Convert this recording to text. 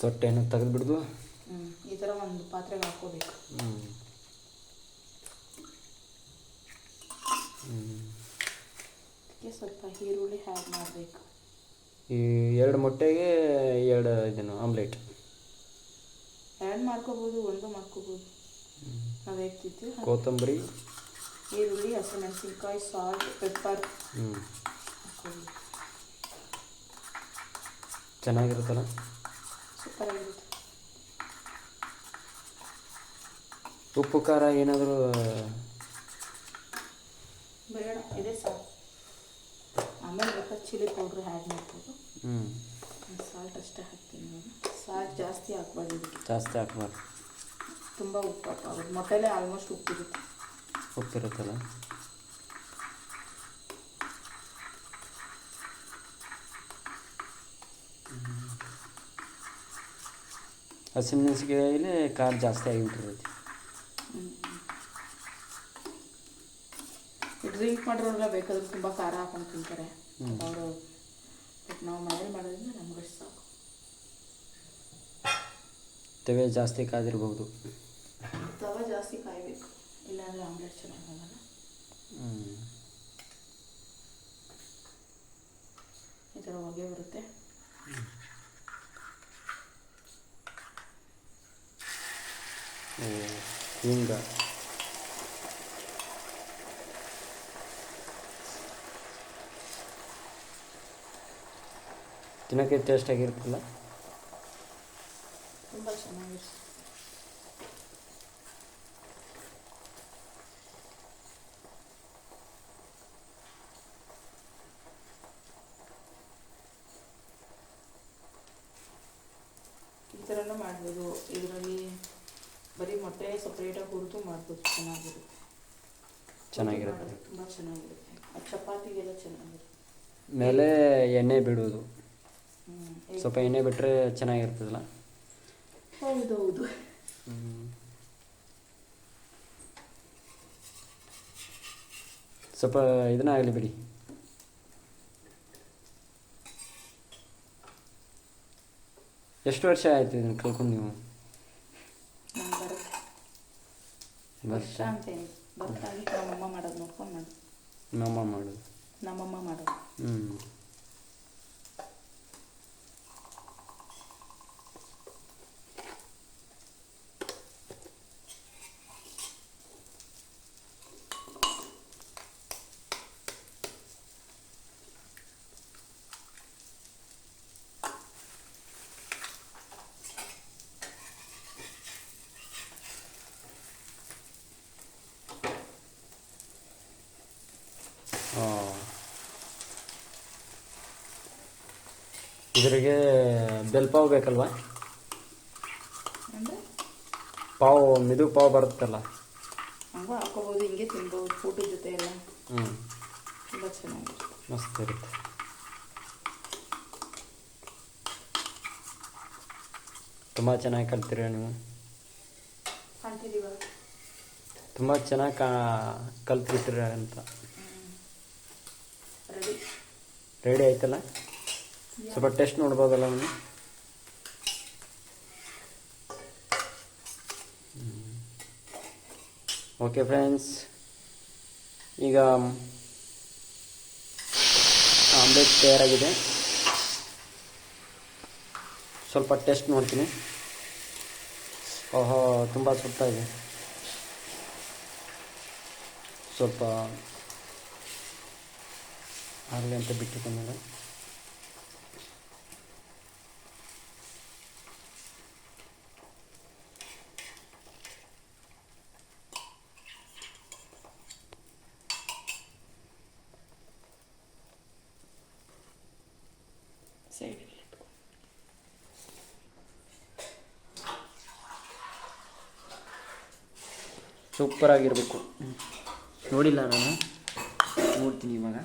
ಸೊಟ್ಟೆಯನ್ನು ತೆಗೆದುಬಿಡ್ದು ಈ ಥರ ಒಂದು ಪಾತ್ರೆಗೆ ಹಾಕ್ಕೋಬೇಕು. ಅದಕ್ಕೆ ಸ್ವಲ್ಪ ಈರುಳ್ಳಿ ಆ್ಯಡ್ ಮಾಡಬೇಕು. ಈ 2 ಮೊಟ್ಟೆಗೆ 2 ಇದನ್ನು ಆಮ್ಲೆಟ್ ಆ್ಯಡ್ ಮಾಡ್ಕೋಬೋದು, ಒಂದು ಮಾಡ್ಕೋಬೋದು. ನಾವು ಹೇಗ್ತಿತ್ತು ಕೊತ್ತಂಬರಿ, ಈರುಳ್ಳಿ, ಹಸಿಮೆಣಸಿನ್ಕಾಯಿ, ಸಾಲ್ಟ್, ಪೆಪ್ಪರ್ ಚೆನ್ನಾಗಿರುತ್ತಲ್ಲ, ಸೂಪರಾಗಿರುತ್ತೆ. ಉಪ್ಪು ಖಾರ ಏನಾದರೂ ಬೇಡ, ಇದೆ ಸಾಕು. ಆಮೇಲೆ ಬೇಕಾದ್ರೆ ಚಿಲ್ಲಿ ಪೌಡ್ರ್ ಆ್ಯಡ್ ಮಾಡ್ಬೋದು. ಸಾಲ್ಟ್ ಅಷ್ಟೇ ಹಾಕ್ತೀನಿ ನಾನು. ಸಾಲ್ಟ್ ಜಾಸ್ತಿ ಹಾಕ್ಬಾರ್ದು, ಜಾಸ್ತಿ ಹಾಕ್ಬಾರ್ದು, ತುಂಬ ಉಪ್ಪು ಹಾಕ್ಬಾರ್ದು. ಮೊಟ್ಟೆಲೇ ಆಲ್ಮೋಸ್ಟ್ ಉಪ್ಪಿರುತ್ತೆ. ಉಪ್ಪಿರುತ್ತಲ್ಲ. ಹಸಿಮೆಣಸಿನಕಾಯಲ್ಲಿ ಖಾರ ಜಾಸ್ತಿ ಆಗಿಬಿಟ್ಟಿರುತ್ತೆ. ಡ್ರಿಂಕ್ ಮಾಡೋರೆಲ್ಲ ಬೇಕಾದ್ರೆ ತುಂಬ ಖಾರ ಹಾಕೊಂಡು ತಿಂತಾರೆ ಅವರು. ಬಟ್ ನಾವು ಮನೇಲಿ ಮಾಡೋದ್ರಿಂದ ನಮಗಷ್ಟು ಸಾಕು. ತವೆ ಜಾಸ್ತಿ ಕಾದಿರ್ಬೋದು. ತವ ಜಾಸ್ತಿ ಕಾಯಬೇಕು, ಇಲ್ಲಾಂದರೆ ಆಮ್ಲೆಟ್ ಚೆನ್ನಾಗಿ ಆಗಲ್ಲ. ಈ ಥರ ಹೊಗೆ ಬರುತ್ತೆ. ಹಿಂಗ ತಿನ್ನೋಕ್ಕೆ ಟೇಸ್ಟಾಗಿರುತ್ತಲ್ಲ, ತುಂಬ ಚೆನ್ನಾಗಿರುತ್ತೆ. ಈ ಥರನೂ ಮಾಡ್ಬೋದು. ಇದರಲ್ಲಿ ಬರೀ ಮೊಟ್ಟೆ ಸಪ್ರೇಟಾಗಿ ಹುರಿದು ಮಾಡ್ಬೋದು, ಚೆನ್ನಾಗಿರುತ್ತೆ. ತುಂಬ ಚೆನ್ನಾಗಿರುತ್ತೆ. ಚಪಾತಿಗೆಲ್ಲ ಚೆನ್ನಾಗಿರುತ್ತೆ. ಮೇಲೆ ಎಣ್ಣೆ ಬಿಡುವುದು, ಸ್ವಲ್ಪ ಎಣ್ಣೆ ಬಿಟ್ಟರೆ ಚೆನ್ನಾಗಿರ್ತದಲ್ಲ. ಹೌದೌದು. ಸ್ವಲ್ಪ ಇದನ್ನ ಆಗಲಿ ಬಿಡಿ. ಎಷ್ಟು ವರ್ಷ ಆಯಿತು ಇದನ್ನು ಕಲ್ಕೊಂಡು ನೀವು? ವರ್ಷ ಅಂತೇನು ಬರ್ತಾಗಿ ನಮ್ಮಮ್ಮ ಮಾಡೋದು ನೋಡ್ಕೊಂಡು ಮಾಡೋದು. ನಮ್ಮಮ್ಮ ಮಾಡೋದು. ಇದ್ರಿಗೆ ಬೆಲ್ ಪಾವ್ ಬೇಕಲ್ವಾ? ಅಂದರೆ ಪಾವ್ ಮಿದು ಪಾವ್ ಬರುತ್ತಲ್ಲ, ಹಂಗೂ ಹಾಕೋಬೋದು, ಹಿಂಗೆ ತಿನ್ಬೋದು ಊಟದ ಜೊತೆ ಎಲ್ಲ. ತುಂಬ ಚೆನ್ನಾಗಿರುತ್ತೆ, ಮಸ್ತ್ ಇರುತ್ತೆ. ತುಂಬ ಚೆನ್ನಾಗಿ ಕಲ್ತಿರ ನೀವು. ಕಾಣ್ತಿದ್ದೀವ? ತುಂಬ ಚೆನ್ನಾಗಿ ಕಲ್ತಿರ್ತೀರ ಅಂತ. ರೆಡಿ ಆಯ್ತಲ್ಲ? ಸ್ವಲ್ಪ ಟೆಸ್ಟ್ ನೋಡ್ಬೋದಲ್ಲ ನಾನು? ಓಕೆ ಫ್ರೆಂಡ್ಸ್, ಈಗ ಆಮ್ಲೆಟ್ ತಯಾರಾಗಿದೆ. ಸ್ವಲ್ಪ ಟೆಸ್ಟ್ ನೋಡ್ತೀನಿ. ಓಹೋ, ತುಂಬ ಸುಡ್ತಾ ಇದೆ. ಸ್ವಲ್ಪ ಆಗಲಿ ಅಂತ ಬಿಟ್ಟಿದ್ದೇನೆ. ಸೈಡಲ್ಲಿ ಸೂಪರಾಗಿರಬೇಕು. ನೋಡಿಲ್ಲ ನಾನು, ನೋಡ್ತೀನಿ ಇವಾಗ.